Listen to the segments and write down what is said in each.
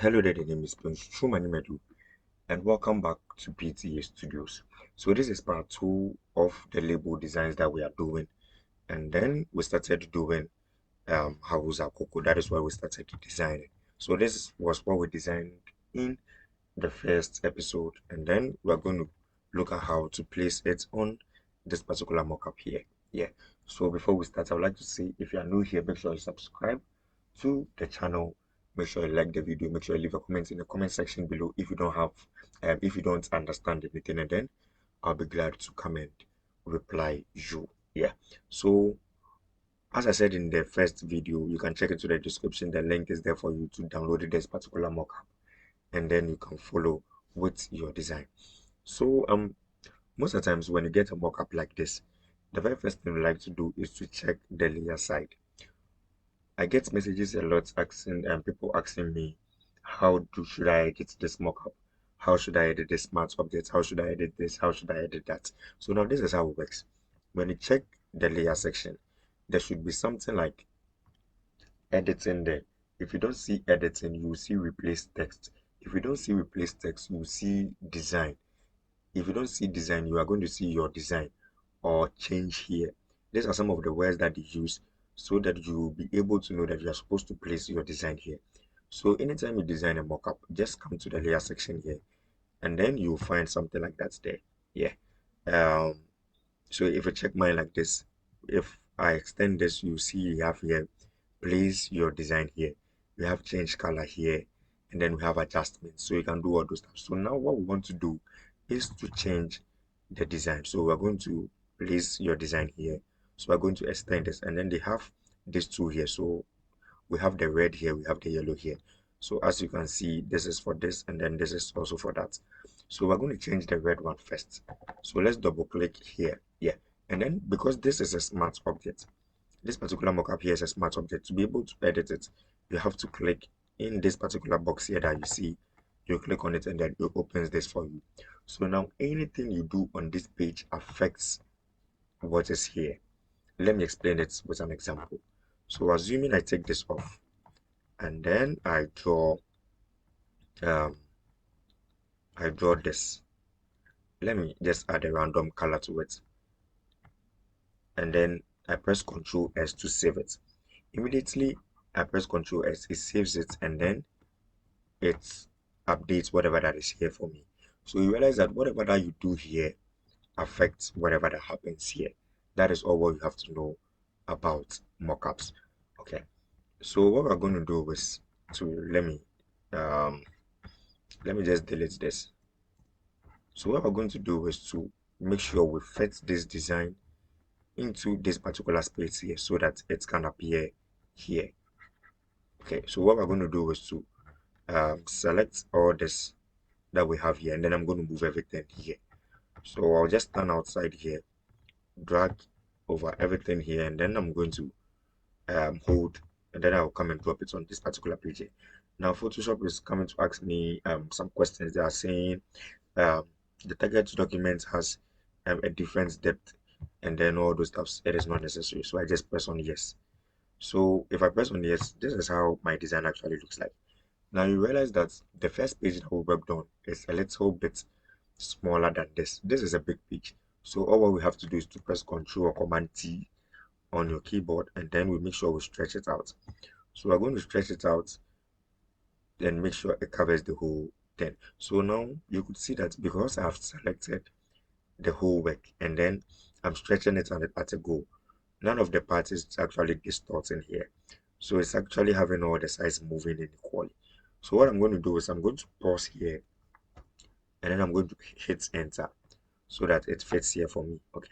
Hello there, the name is Prince Chumanimedu, and welcome back to PTA Studios. So this is part two of the label designs that we are doing, and then we started doing Hausa Coco. That is why we started designing. So this was what we designed in the first episode, and then we're going to look at how to place it on this particular mockup here. Yeah. So before we start, I would like to say if you are new here, make sure you subscribe to the channel. Make sure you like the video. Make sure you leave a comment in the comment section below if you don't understand anything, and then I'll be glad to come and reply you. Yeah. So as I said in the first video, you can check into the description. The link is there for you to download this particular mockup, and then you can follow with your design. So most of the times when you get a mockup like this, the very first thing we like to do is to check the layer side. I get messages a lot asking and people asking me should I edit this mockup? How should I edit this smart object? How should I edit this? How should I edit that? So now this is how it works. When you check the layer section, there should be something like editing there. If you don't see editing, you will see replace text. If you don't see replace text, you will see design. If you don't see design, you are going to see your design or change here. These are some of the words that they use so that you will be able to know that you are supposed to place your design here. So anytime you design a mockup, just come to the layer section here, and then you'll find something like that there. Yeah. Um, so if you check mine like this, if I extend this, you see you have here, place your design here. We have change color here, and then we have adjustments. So you can do all those stuff. So now what we want to do is to change the design. So we're going to place your design here. So we're going to extend this, and then they have these two here. So we have the red here, we have the yellow here. So as you can see, this is for this, and then this is also for that. So we're going to change the red one first. So let's double click here. Yeah. And then because this is a smart object, this particular mockup here is a smart object. To be able to edit it, you have to click in this particular box here that you see. You click on it and then it opens this for you. So now anything you do on this page affects what is here. Let me explain it with an example. So assuming I take this off and then um I draw this. Let me just add a random color to it, and then I press Ctrl S to save it. Immediately I press Ctrl S, it saves it, and then it updates whatever that is here for me. So you realize that whatever that you do here affects whatever that happens here. That is all what you have to know about mockups. Okay. So what we're going to do is to um let me just delete this. So what we're going to do is to make sure we fit this design into this particular space here so that it can appear here. Okay, so what we're going to do is to select all this that we have here, and then I'm going to move everything here. So I'll just stand outside here, drag over everything here, and then I'm going to hold, and then I'll come and drop it on this particular page here. Now Photoshop is coming to ask me some questions. They are saying um, the target document has a different depth, and then all those stuffs. It is not necessary, so I just press on yes. So if I press on yes, this is how my design actually looks like. Now you realize that the first page that we worked on is a little bit smaller than this. This is a big page. So all what we have to do is to press Ctrl or Command T on your keyboard, and then we make sure we stretch it out. So we're going to stretch it out and make sure it covers the whole thing. So now you could see that because I have selected the whole work and then I'm stretching it at a go, none of the parts is actually distorting here. So it's actually having all the sides moving in equally. So what I'm going to do is I'm going to pause here, and then I'm going to hit enter so that it fits here for me. Okay.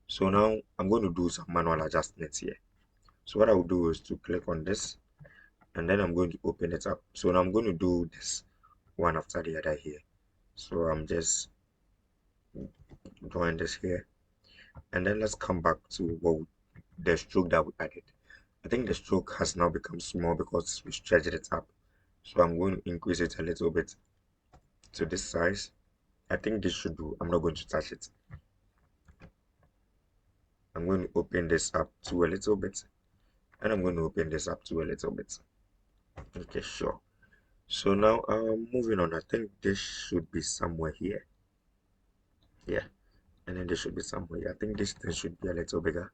So now I'm going to do some manual adjustments here. So what I will do is to click on this, and then I'm going to open it up. So now I'm going to do this one after the other here. So I'm just drawing this here, and then let's come back to the stroke that we added. I think the stroke has now become small because we stretched it up. So I'm going to increase it a little bit to this size. I think this should do. I'm not going to touch it. I'm going to open this up to a little bit, and I'm going to open this up to a little bit. Okay, sure. So now moving on, I think this should be somewhere here. Yeah, and then this should be somewhere here. I think this thing should be a little bigger.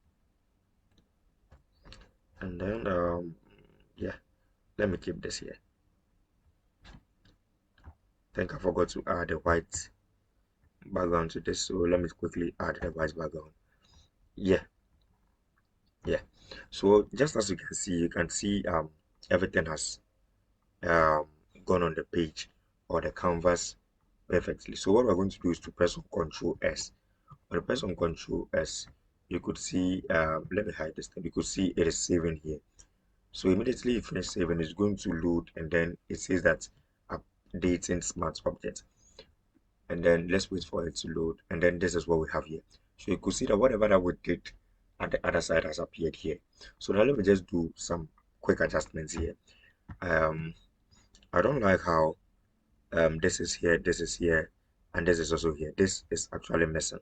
And then yeah, let me keep this here. I think I forgot to add a white background to this, so let me quickly add the white background. Yeah, yeah. So just as you can see everything has um gone on the page or the canvas perfectly. So what we're going to do is to press on Control S. When you press on Control S, you could see let me hide this thing. You could see it is saving here. So immediately you finish saving, it's going to load, and then it says that updating smart object. And then let's wait for it to load, and then this is what we have here. So you could see that whatever that we did at the other side has appeared here. So now let me just do some quick adjustments here. um I don't like how this is here, and this is also here. This is actually missing.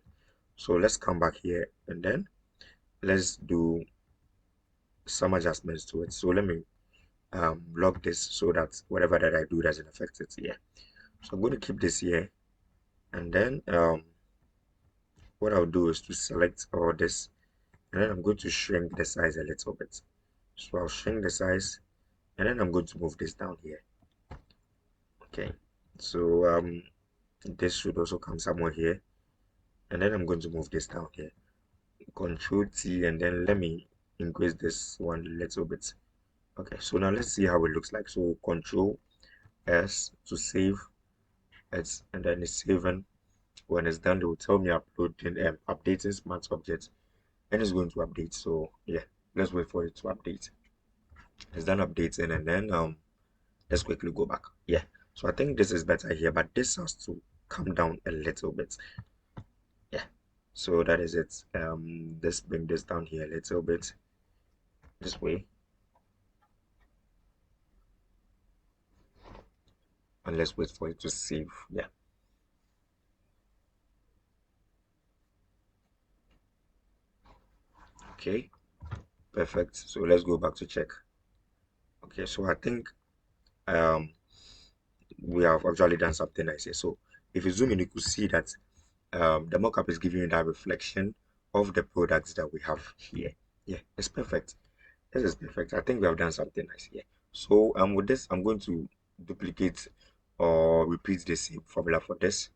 So let's come back here, and then let's do some adjustments to it. So let me lock this so that whatever that I do doesn't affect it here. So I'm going to keep this here, and then what I'll do is to select all this, and then I'm going to shrink the size a little bit. So I'll shrink the size, and then I'm going to move this down here. Okay, so this should also come somewhere here, and then I'm going to move this down here. Control T, and then let me increase this one a little bit. Okay, so now let's see how it looks like. So Control S to save it, and then it's saving. When it's done, they will tell me updating smart objects, and it's going to update. So yeah, let's wait for it to update. It's done updating, and then let's quickly go back. Yeah, so I think this is better here, but this has to come down a little bit. Yeah, so that is it. Let's bring this down here a little bit this way, and let's wait for it to save. Yeah, okay, perfect. So let's go back to check. Okay, so I think um we have actually done something nice here. So if you zoom in, you could see that the mockup is giving you that reflection of the products that we have here. Yeah, it's perfect. This is perfect. I think we have done something nice here. So with this, I'm going to duplicate or repeat the same formula for this.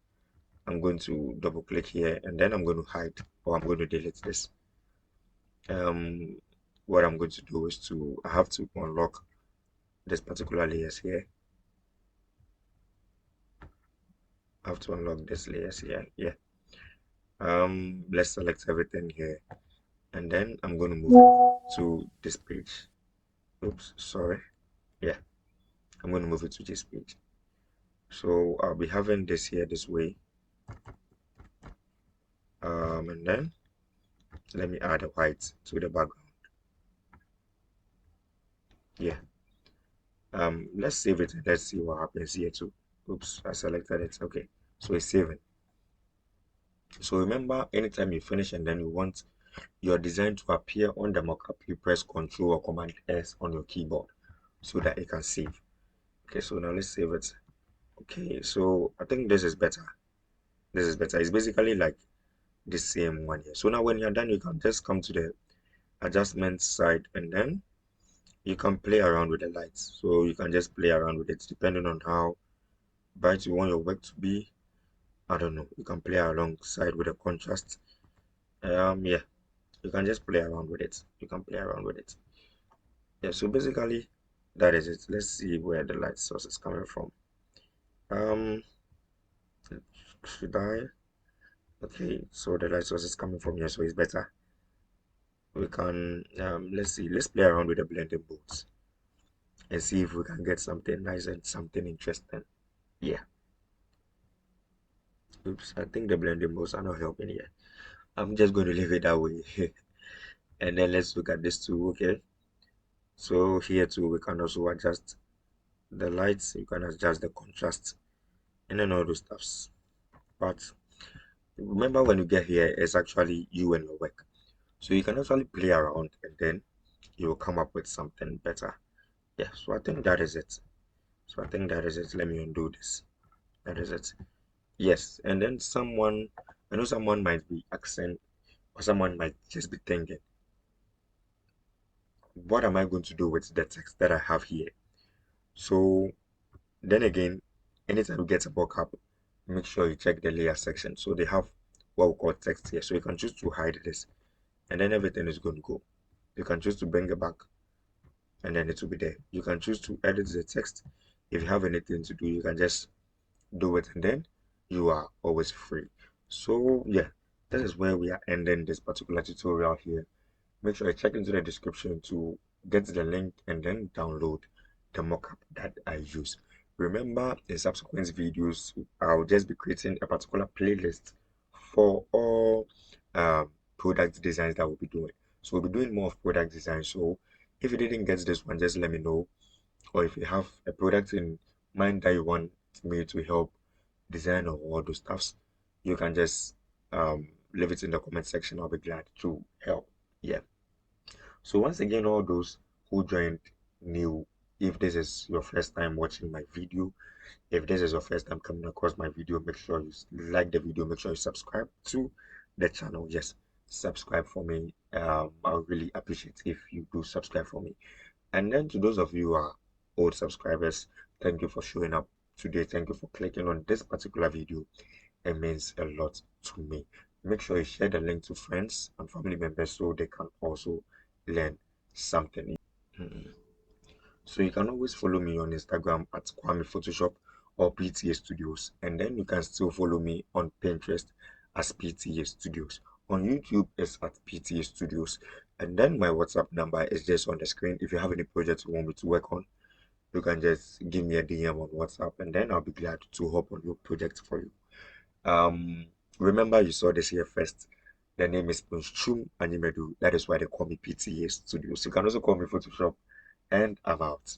I'm going to double click here, and then I'm going to hide, or I'm going to delete this. Um, what I'm going to do is I have to unlock this particular layers here. I have to unlock this layers here. Yeah. Let's select everything here, and then I'm going to move it to this page. Oops, sorry. Yeah, I'm going to move it to this page. So I'll be having this here this way. And then let me add a white to the background. Yeah. Let's save it and let's see what happens here too. Oops, I selected it. Okay, so it's saving. So remember, anytime you finish and then you want your design to appear on the mockup, you press Ctrl or Command S on your keyboard so that it can save. Okay, so now let's save it. Okay, so I think this is better. This is better. It's basically like the same one here. So now when you're done, you can just come to the adjustment side, and then you can play around with the lights. So you can just play around with it depending on how bright you want your work to be. I don't know. You can play alongside with the contrast. Yeah, you can just play around with it. You can play around with it. Yeah, so basically that is it. Let's see where the light source is coming from. Um, should I? Okay, so the light source is coming from here, so it's better. We can let's see. Let's play around with the blending modes and see if we can get something nice and something interesting. Yeah. Oops, I think the blending modes are not helping here. I'm just going to leave it that way. And then let's look at this too. Okay, so here too we can also adjust the lights. You can adjust the contrast and then all those stuffs. But remember, when you get here, it's actually you and your work, so you can actually play around and then you will come up with something better. Yeah, so I think that is it. So I think that is it. Let me undo this. That is it. Yes, and then I know someone might be asking, or someone might just be thinking, what am I going to do with the text that I have here? So then again, anytime you get a mockup, make sure you check the layer section. So they have what we call text here. So you can choose to hide this, and then everything is going to go. You can choose to bring it back, and then it will be there. You can choose to edit the text. If you have anything to do, you can just do it, and then you are always free. So yeah, this is where we are ending this particular tutorial here. Make sure you check into the description to get the link and then download the mockup that I use. Remember, in subsequent videos, I'll just be creating a particular playlist for all product designs that we'll be doing. So we'll be doing more of product design. So if you didn't get this one, just let me know. Or if you have a product in mind that you want me to help design or all those stuffs, you can just leave it in the comment section. I'll be glad to help. Yeah. So once again, all those who joined new, if this is your first time watching my video, if this is your first time coming across my video, make sure you like the video, make sure you subscribe to the channel. Yes, subscribe for me. I would really appreciate if you do subscribe for me. And then to those of you who are old subscribers, thank you for showing up today. Thank you for clicking on this particular video. It means a lot to me. Make sure you share the link to friends and family members so they can also learn something. Mhm. So you can always follow me on Instagram at Kwame Photoshop or PTA Studios, and then you can still follow me on Pinterest as PTA Studios. On YouTube is at PTA Studios, and then my WhatsApp number is just on the screen. If you have any projects you want me to work on, you can just give me a DM on WhatsApp, and then I'll be glad to hop on your project for you. Um, Remember you saw this here first. The name is Punchum Animedu. That is why they call me PTA Studios. You can also call me Photoshop, and I'm out.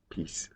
Peace.